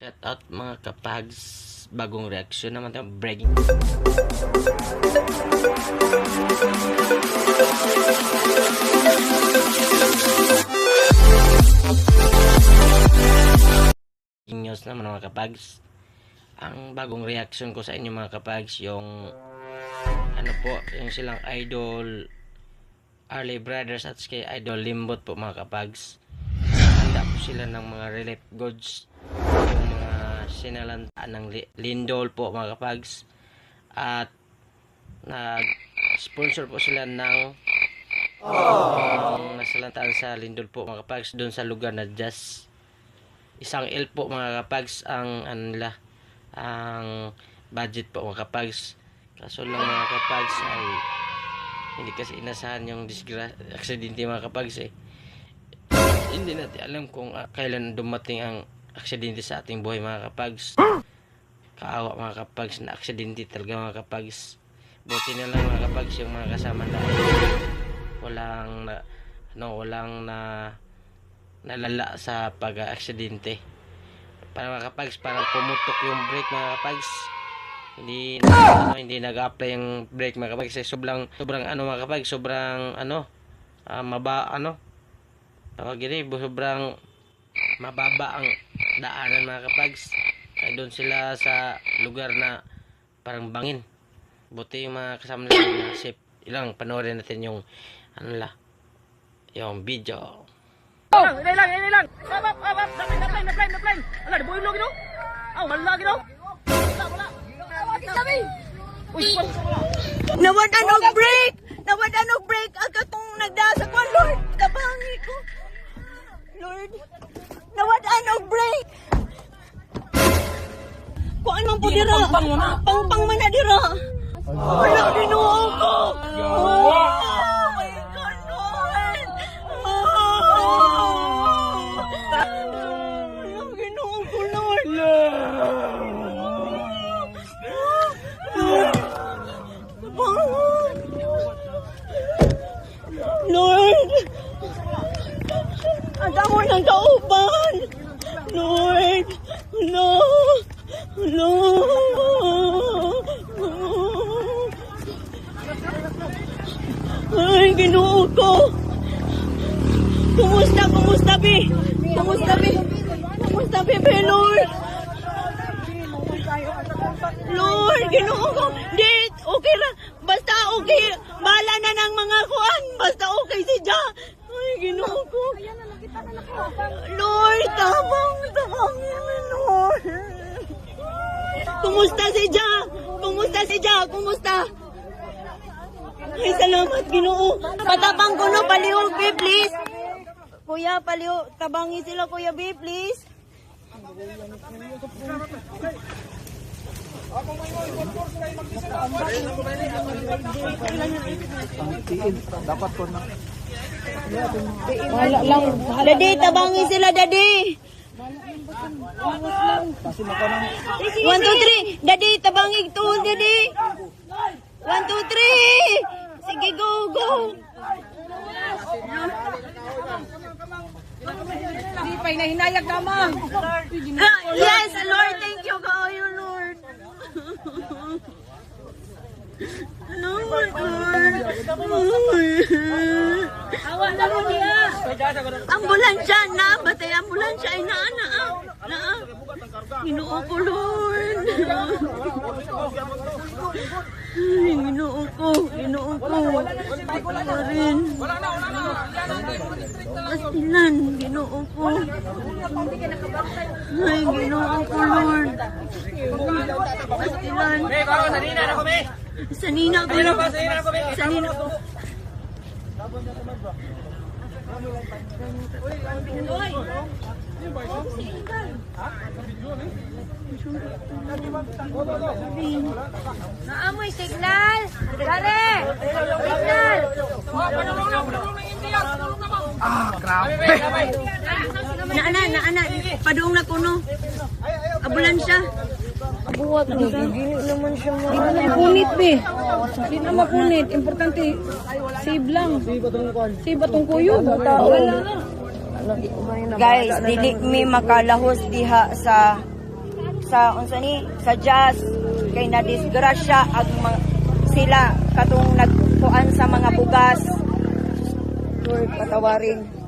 Shout out mga kapags, bagong reaksyon naman tayo, breaking news naman mga kapags. Ang bagong reaksyon ko sa inyo mga kapags, yung ano po, yung silang idol Arley Brothers at kay Idol Limbot po mga kapags. Handa po sila ng mga relief goods, yung mga sinalantaan ng Lindol po mga kapags, at nag-sponsor po sila ng nasalantaan sa Lindol po mga kapags doon sa lugar na Just isang L po mga kapags ang nila, ang budget po mga kapags. Kaso lang mga kapags ay hindi kasi inasahan yung aksidente mga kapags hindi natin alam kung kailan dumating ang aksidente sa ating buhay mga kapags. Kaawa mga kapags na aksidente talaga mga kapags. Buti na lang mga kapags yung mga kasama na walang nalala sa pag-aksidente. Para mga kapags, parang pumutok yung brake mga kapags. Hindi nag-apply yung brake mga kapags. Sobrang mga kapags, sobrang sobrang mababa ang daanan mga kapags. Kaya doon sila sa lugar na parang bangin. Buti yung mga kasama nila na safe. Ilang panoorin natin yung yung video. Ini lang. Abap. Na-plane. Ala, di buhay lagi no? Aw, wala lagi no? Wala. Sabi. Uy, Nawad anog break aga tong nagdasa ko, Lord, kabangi ko. Lord, nawad anog break. Kuan man po dira. Pangpang man na dira. Wala dinuo ko. Oh my God, Lord. Wala dinuo ko, Lord. Lord, ang damo ng kauban. Lord, no. Ay, Ginoo ko. Kumusta, Bi? Kumusta, Bi, Lord? Lord, Ginoo ko. Di, okay lang. Basta okay. Bahala na ng mga kuan. Basta okay si Ja. Ay, Ginoo ko. Lord, tabang na, Lord. Kumusta si Ja? Kumusta? Ay, salamat, Ginoo. Patabang ko no, palihog, Bi, please. Kuya, palihog. Tabangi sila, Kuya, Bi, please. Dapat ko na. Wala lang. Dadi, tabangi sila, Dadi. 1, 2, 3. Dadi, tabangi tool, Dadi. 1, 2, 3. Sige, go. di pa hinahinayag naman. Yes, Lord, thank you, kayo, Lord. Lord. Awa na mo niya. Ambulansya na, batay ambulansya ay naa. Ginoo ko, Lord. Ay, Ginoo ko. Rin. Pastilan, Ginoo ko. Ay, Ginoo ko, Lord. Pastilan. Sanina ko. Naamoy signal. Dare. Signal. Naana. Padung na kuno. Ambulansya. Buwat mo, gini naman siya mo. Hindi na makunit, be. Hindi na makunit. Importante, save lang. Save batong kuyo. Tao. Guys, dili mi makalahos diha sa sa unsa ni sa jazz kay na disgrasya ang sila katong nagkuan sa mga bugas. Lord, patawarin.